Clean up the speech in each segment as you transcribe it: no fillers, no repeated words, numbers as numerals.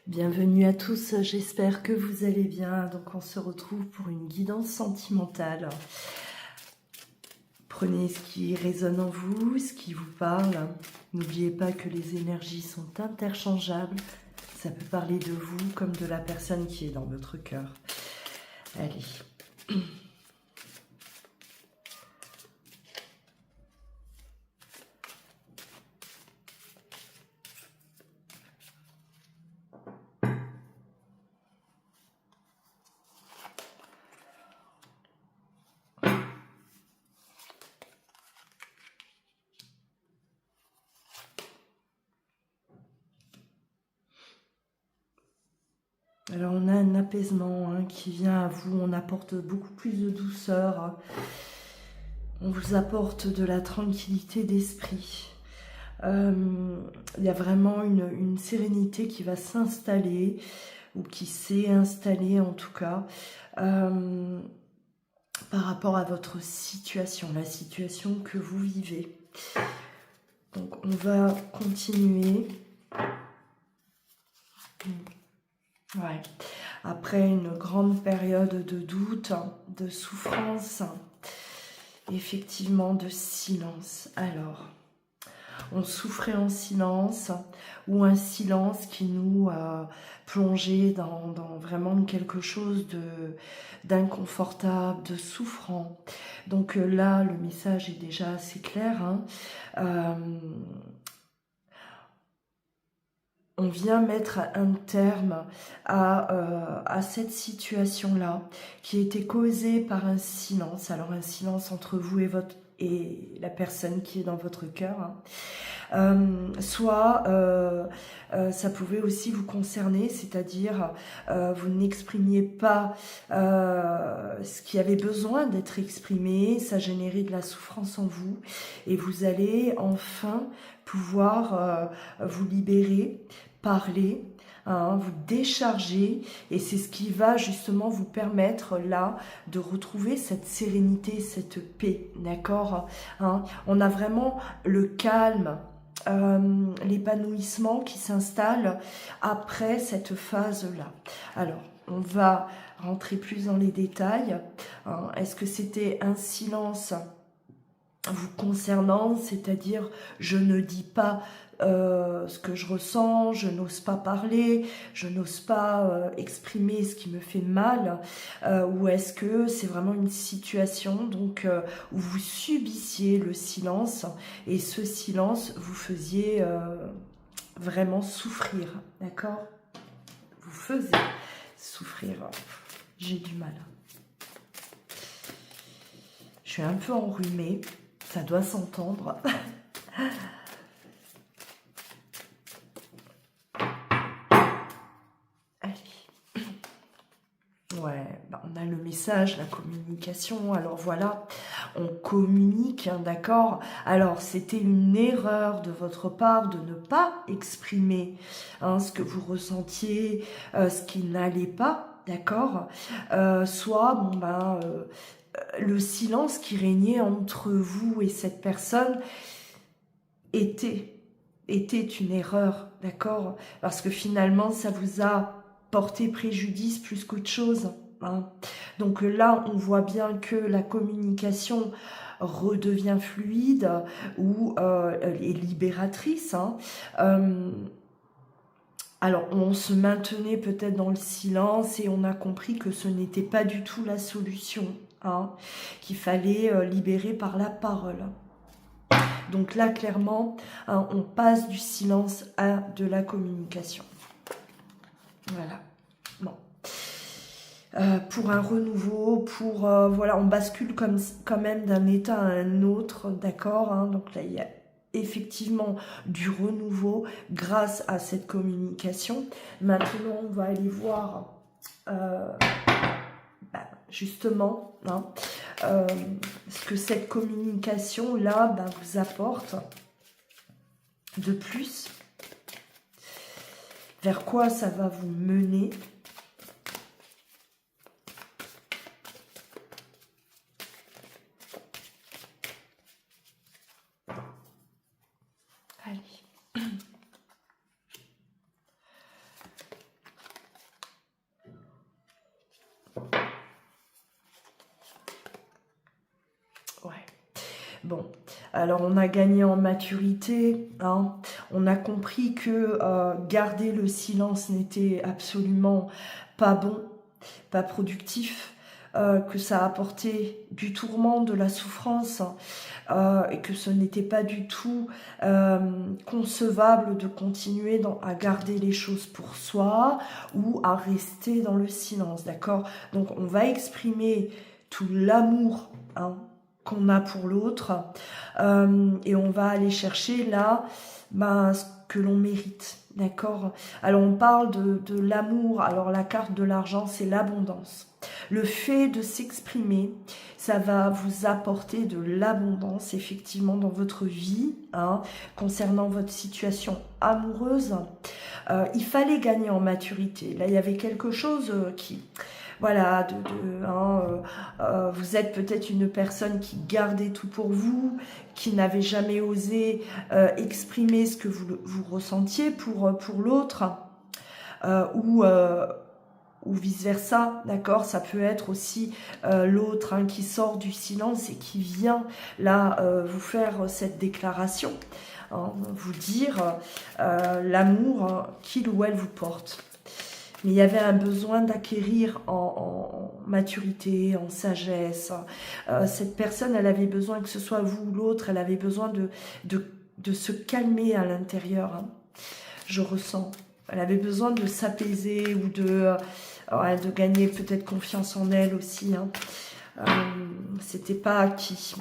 Bienvenue à tous, j'espère que vous allez bien. Donc on se retrouve pour une guidance sentimentale. Prenez ce qui résonne en vous, ce qui vous parle. N'oubliez pas que les énergies sont interchangeables. Ça peut parler de vous comme de la personne qui est dans votre cœur. Allez. Alors on a un apaisement qui vient à vous, on apporte beaucoup plus de douceur, on vous apporte de la tranquillité d'esprit. Il y a vraiment une sérénité qui va s'installer, ou qui s'est installée en tout cas, par rapport à votre situation, la situation que vous vivez. Donc on va continuer. Ouais. Après une grande période de doute, de souffrance, effectivement de silence. Alors, on souffrait en silence, ou un silence qui nous a plongé dans vraiment quelque chose d'inconfortable, de souffrant. Donc là, le message est déjà assez clair. On vient mettre un terme à cette situation-là qui était causée par un silence. Alors un silence entre vous et la personne qui est dans votre cœur. Soit ça pouvait aussi vous concerner, c'est-à-dire vous n'exprimiez pas ce qui avait besoin d'être exprimé, ça générait de la souffrance en vous et vous allez enfin pouvoir vous libérer, parler, vous décharger, et c'est ce qui va justement vous permettre là de retrouver cette sérénité, cette paix, d'accord. On a vraiment le calme, l'épanouissement qui s'installe après cette phase-là. Alors, on va rentrer plus dans les détails. Est-ce que c'était un silence vous concernant, c'est-à-dire je ne dis pas ce que je ressens, je n'ose pas parler, je n'ose pas exprimer ce qui me fait mal, ou est-ce que c'est vraiment une situation donc où vous subissiez le silence et ce silence vous faisiez vraiment souffrir, d'accord? Vous faisiez souffrir. J'ai du mal. Je suis un peu enrhumée, ça doit s'entendre. Ouais, on a le message, la communication, alors voilà, on communique, d'accord. Alors, c'était une erreur de votre part de ne pas exprimer ce que vous ressentiez, ce qui n'allait pas, d'accord. Soit, le silence qui régnait entre vous et cette personne était une erreur, d'accord, parce que finalement, ça vous a porté préjudice plus qu'autre chose. Donc là, on voit bien que la communication redevient fluide ou est libératrice. Alors, on se maintenait peut-être dans le silence et on a compris que ce n'était pas du tout la solution, qu'il fallait libérer par la parole. Donc là, clairement, on passe du silence à de la communication. Voilà. Bon. Pour un renouveau, voilà, on bascule quand même d'un état à un autre, d'accord, donc là, il y a effectivement du renouveau grâce à cette communication. Maintenant, on va aller voir justement ce que cette communication-là vous apporte de plus, vers quoi ça va vous mener. Allez. Bon, alors on a gagné en maturité, hein. On a compris que garder le silence n'était absolument pas bon, pas productif, que ça apportait du tourment, de la souffrance, et que ce n'était pas du tout concevable de continuer à garder les choses pour soi ou à rester dans le silence, d'accord? Donc on va exprimer tout l'amour, hein, qu'on a pour l'autre, et on va aller chercher là ce que l'on mérite, d'accord? Alors on parle de l'amour, alors la carte de l'argent c'est l'abondance. Le fait de s'exprimer, ça va vous apporter de l'abondance effectivement dans votre vie, hein, concernant votre situation amoureuse. Il fallait gagner en maturité. Là, il y avait quelque chose qui... Voilà, vous êtes peut-être une personne qui gardait tout pour vous, qui n'avait jamais osé exprimer ce que vous ressentiez pour l'autre, ou vice-versa, d'accord? Ça peut être aussi l'autre, hein, qui sort du silence et qui vient là vous faire cette déclaration, hein, vous dire l'amour, hein, qu'il ou elle vous porte. Mais il y avait un besoin d'acquérir en maturité, en sagesse. Cette personne, elle avait besoin, que ce soit vous ou l'autre, elle avait besoin de se calmer à l'intérieur, hein. Je ressens. Elle avait besoin de s'apaiser ou de gagner peut-être confiance en elle aussi, hein. C'était pas acquis.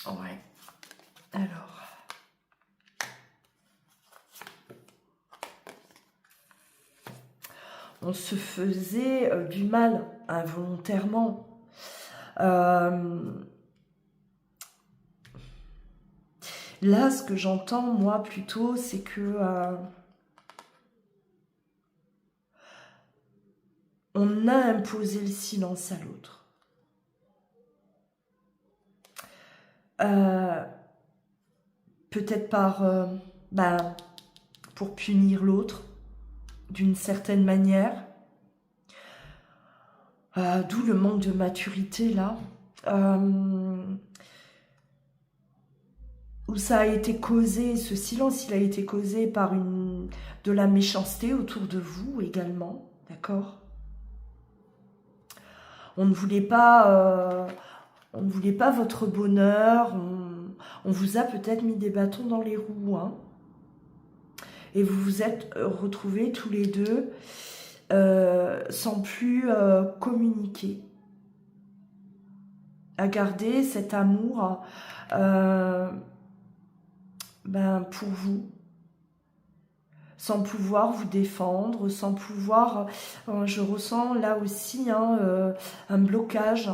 Ouais. Alors. On se faisait du mal involontairement. Là, ce que j'entends, moi, plutôt, c'est que on a imposé le silence à l'autre. Peut-être pour punir l'autre, d'une certaine manière. D'où le manque de maturité, là. Où ça a été causé, ce silence, il a été causé par de la méchanceté autour de vous également, d'accord? On ne voulait pas votre bonheur, on vous a peut-être mis des bâtons dans les roues, hein, et vous vous êtes retrouvés tous les deux sans plus communiquer, à garder cet amour pour vous, sans pouvoir vous défendre, sans pouvoir... je ressens là aussi un blocage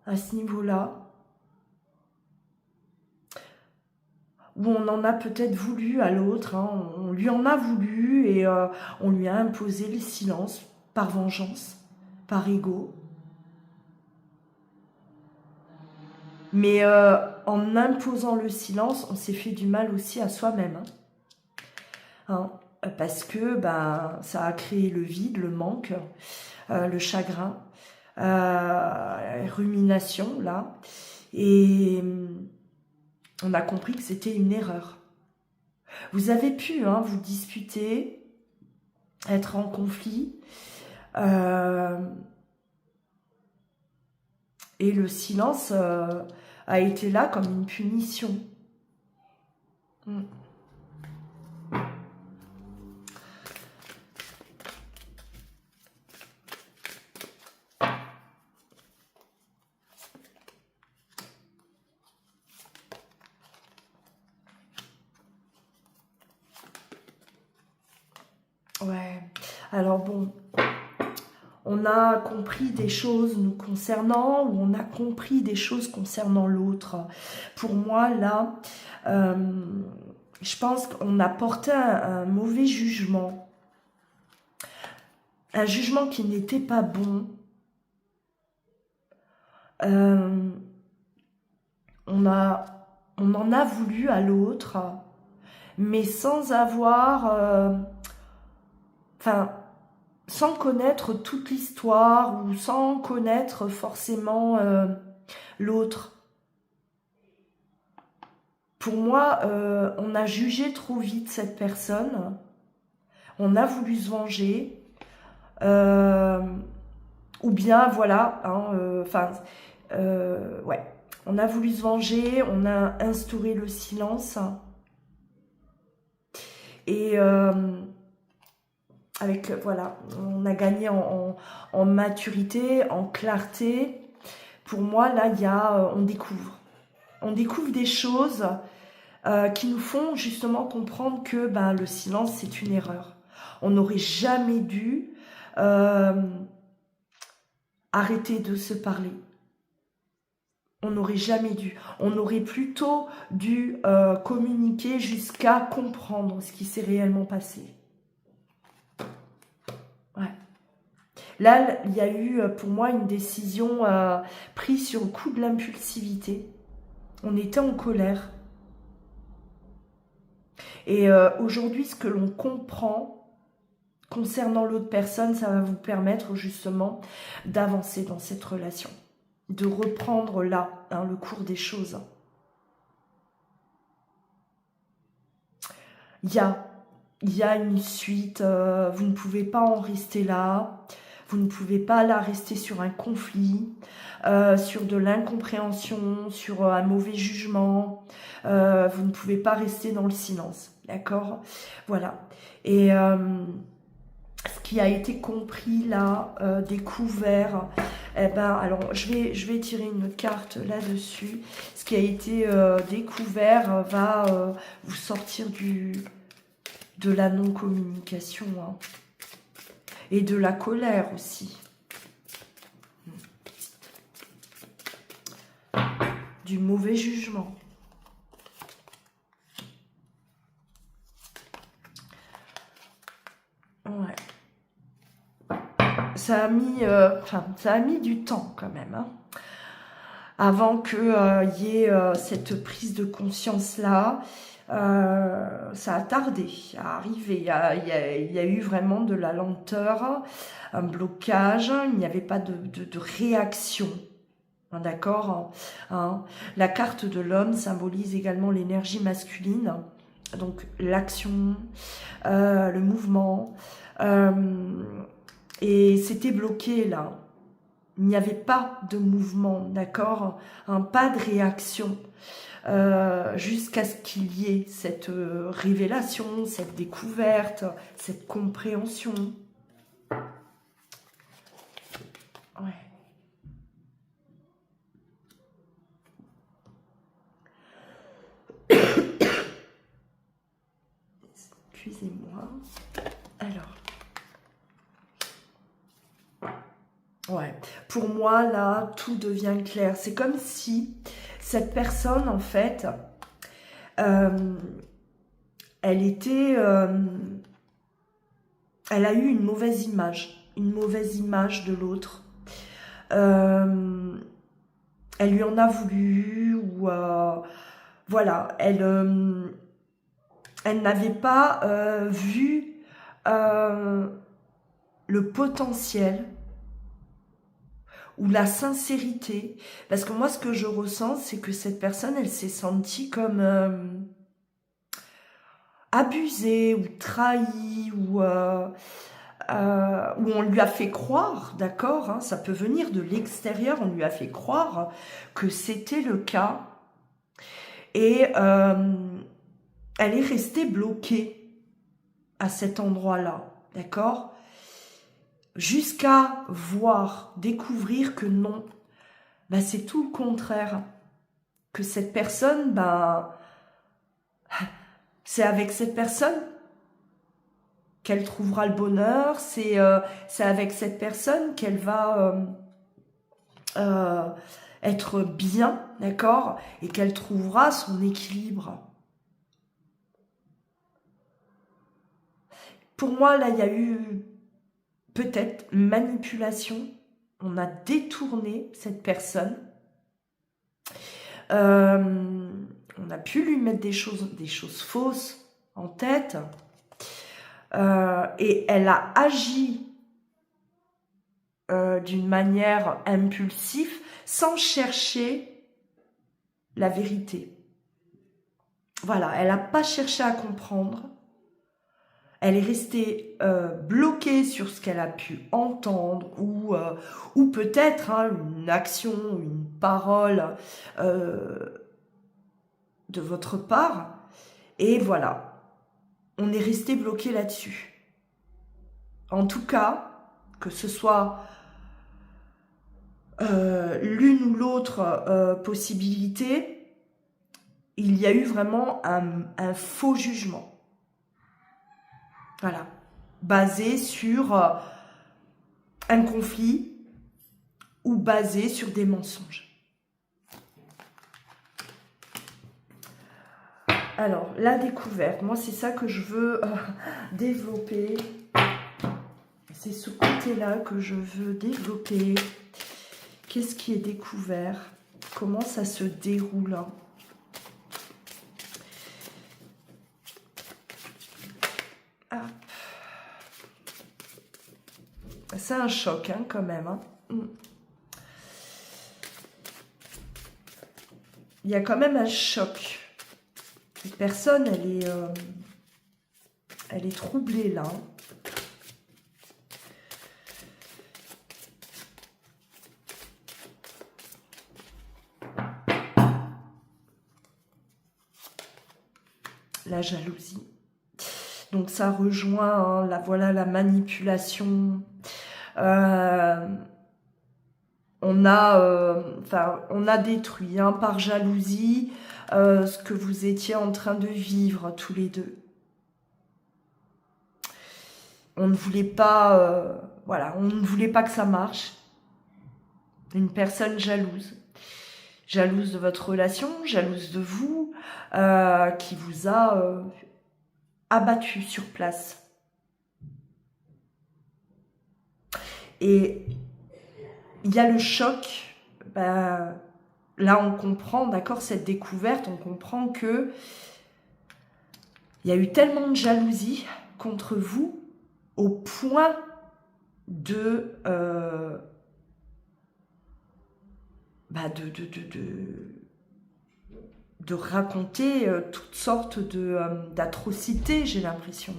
à ce niveau-là, où on en a peut-être voulu à l'autre, hein, on lui en a voulu et on lui a imposé le silence par vengeance, par ego. Mais en imposant le silence, on s'est fait du mal aussi à soi-même, hein, parce que ça a créé le vide, le manque, le chagrin, rumination, là, et on a compris que c'était une erreur. Vous avez pu vous disputer, être en conflit, et le silence a été là comme une punition. Ouais, alors bon, on a compris des choses nous concernant, ou on a compris des choses concernant l'autre. Pour moi, là, je pense qu'on a porté un mauvais jugement. Un jugement qui n'était pas bon. On en a voulu à l'autre, mais sans avoir... sans connaître toute l'histoire ou sans connaître forcément l'autre. Pour moi, on a jugé trop vite cette personne. On a voulu se venger. Ou bien, voilà, ouais. On a voulu se venger, on a instauré le silence. Et voilà, on a gagné en maturité, en clarté. Pour moi, là, on découvre. On découvre des choses qui nous font justement comprendre que le silence, c'est une erreur. On n'aurait jamais dû arrêter de se parler. On n'aurait jamais dû. On aurait plutôt dû communiquer jusqu'à comprendre ce qui s'est réellement passé. Ouais. Là, il y a eu pour moi une décision prise sur le coup de l'impulsivité. On était en colère. Et aujourd'hui, ce que l'on comprend concernant l'autre personne, ça va vous permettre justement d'avancer dans cette relation. De reprendre là, le cours des choses. Il y a une suite, vous ne pouvez pas en rester là, vous ne pouvez pas là rester sur un conflit, sur de l'incompréhension, sur un mauvais jugement, vous ne pouvez pas rester dans le silence, d'accord? Voilà. Et ce qui a été compris là, découvert, alors je vais tirer une carte là-dessus. Ce qui a été découvert va vous sortir de la non-communication, hein, et de la colère aussi. Du mauvais jugement. Ouais. Ça a mis du temps quand même, hein, avant qu'il y ait cette prise de conscience-là. Ça a tardé à arriver. Il y a eu vraiment de la lenteur, un blocage, il n'y avait pas de réaction. D'accord, hein. La carte de l'homme symbolise également l'énergie masculine, donc l'action, le mouvement. Et c'était bloqué là. Il n'y avait pas de mouvement, d'accord, pas de réaction. Jusqu'à ce qu'il y ait cette révélation, cette découverte, cette compréhension. Ouais. Excusez-moi. Alors. Ouais. Pour moi, là, tout devient clair. C'est comme si cette personne, en fait, elle était... elle a eu une mauvaise image de l'autre. Elle lui en a voulu, ou... voilà, elle n'avait pas vu le potentiel ou la sincérité. Parce que moi, ce que je ressens, c'est que cette personne, elle s'est sentie comme abusée ou trahie, ou on lui a fait croire, d'accord, hein, ça peut venir de l'extérieur, on lui a fait croire que c'était le cas. Et elle est restée bloquée à cet endroit-là, d'accord, jusqu'à voir, découvrir que non, c'est tout le contraire, que cette personne, c'est avec cette personne qu'elle trouvera le bonheur, c'est avec cette personne qu'elle va être bien, d'accord, et qu'elle trouvera son équilibre. Pour moi, là, il y a eu peut-être manipulation. On a détourné cette personne. On a pu lui mettre des choses fausses en tête. Et elle a agi d'une manière impulsive. sans chercher la vérité. Voilà, elle n'a pas cherché à comprendre. Elle est restée bloquée sur ce qu'elle a pu entendre ou peut-être une action, une parole de votre part. Et voilà, on est resté bloqué là-dessus. En tout cas, que ce soit l'une ou l'autre possibilité, il y a eu vraiment un faux jugement. Voilà, basé sur un conflit ou basé sur des mensonges. Alors, la découverte, moi c'est ça que je veux développer. C'est ce côté-là que je veux développer. Qu'est-ce qui est découvert? Comment ça se déroule? C'est un choc quand même. Il y a quand même un choc. Cette personne, elle est troublée là. La jalousie. Donc ça rejoint la manipulation. On a détruit par jalousie ce que vous étiez en train de vivre tous les deux. On ne voulait pas, on ne voulait pas que ça marche. Une personne jalouse. Jalouse de votre relation, jalouse de vous, qui vous a abattu sur place. Et il y a le choc, là on comprend, d'accord, cette découverte, on comprend que il y a eu tellement de jalousie contre vous au point de raconter toutes sortes d'atrocités, j'ai l'impression.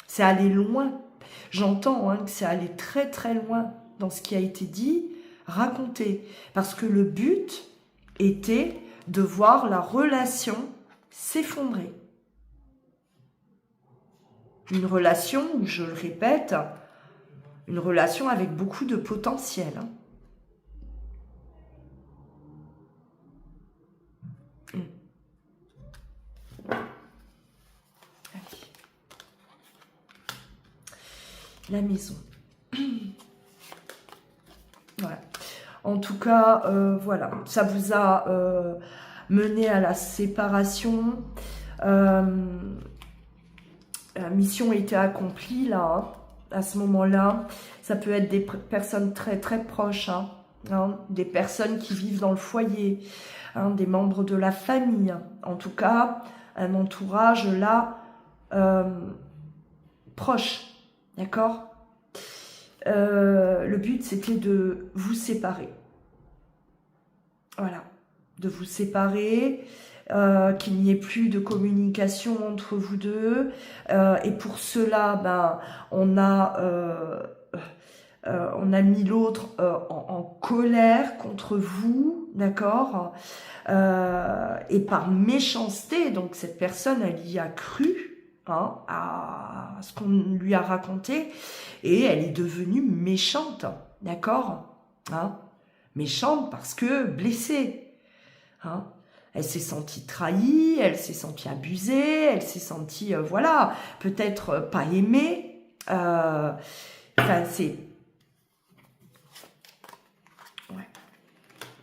C'est allé loin. J'entends que c'est allé très très loin dans ce qui a été dit, raconté. Parce que le but était de voir la relation s'effondrer. Une relation, je le répète, une relation avec beaucoup de potentiel. La maison. Voilà. En tout cas, voilà, ça vous a mené à la séparation. La mission a été accomplie là, à ce moment-là. Ça peut être des personnes très très proches, des personnes qui vivent dans le foyer, des membres de la famille. En tout cas, un entourage là proche. D'accord? Le but, c'était de vous séparer. Voilà. De vous séparer, qu'il n'y ait plus de communication entre vous deux. Et pour cela, on a mis l'autre en colère contre vous, d'accord? Et par méchanceté, donc cette personne, elle y a cru, à ce qu'on lui a raconté, et elle est devenue méchante, d'accord, méchante parce que blessée, elle s'est sentie trahie, elle s'est sentie abusée, elle s'est sentie, peut-être pas aimée, c'est... Ouais.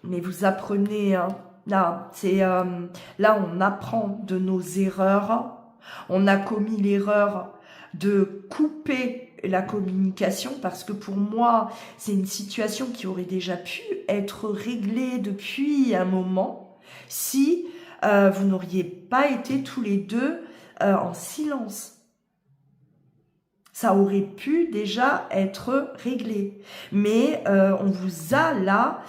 Mais vous apprenez, là, là on apprend de nos erreurs. On a commis l'erreur de couper la communication parce que pour moi, c'est une situation qui aurait déjà pu être réglée depuis un moment si vous n'auriez pas été tous les deux en silence. Ça aurait pu déjà être réglé. Mais on vous a là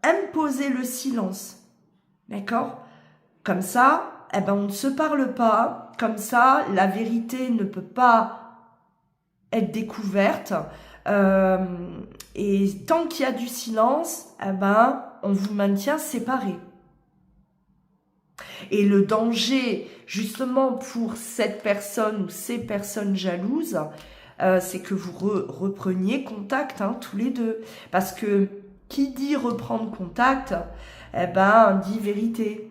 imposé le silence. D'accord? Comme ça, eh ben, on ne se parle pas. Comme ça, la vérité ne peut pas être découverte. Et tant qu'il y a du silence, eh ben, on vous maintient séparés. Et le danger, justement, pour cette personne ou ces personnes jalouses, c'est que vous repreniez contact, hein, tous les deux. Parce que qui dit reprendre contact, eh ben, dit vérité,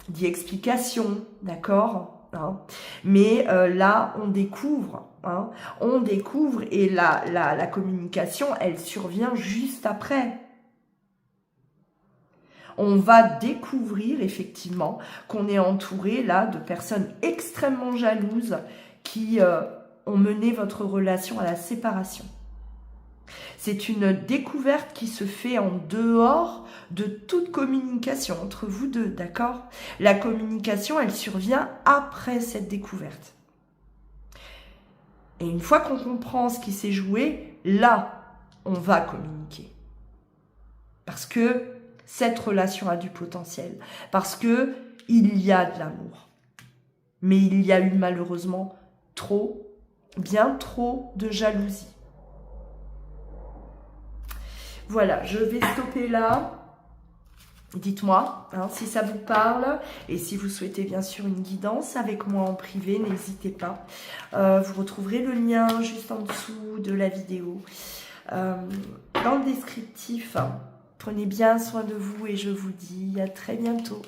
dit explication, d'accord, hein. Mais là, on découvre, hein, et la communication, elle survient juste après. On va découvrir effectivement qu'on est entouré là de personnes extrêmement jalouses qui ont mené votre relation à la séparation. C'est une découverte qui se fait en dehors de toute communication entre vous deux, d'accord? La communication, elle survient après cette découverte. Et une fois qu'on comprend ce qui s'est joué, là, on va communiquer. Parce que cette relation a du potentiel. Parce que il y a de l'amour. Mais il y a eu malheureusement trop, bien trop de jalousie. Voilà, je vais stopper là. Dites-moi hein, si ça vous parle et si vous souhaitez bien sûr une guidance avec moi en privé, n'hésitez pas. Vous retrouverez le lien juste en dessous de la vidéo. Dans le descriptif, prenez bien soin de vous et je vous dis à très bientôt.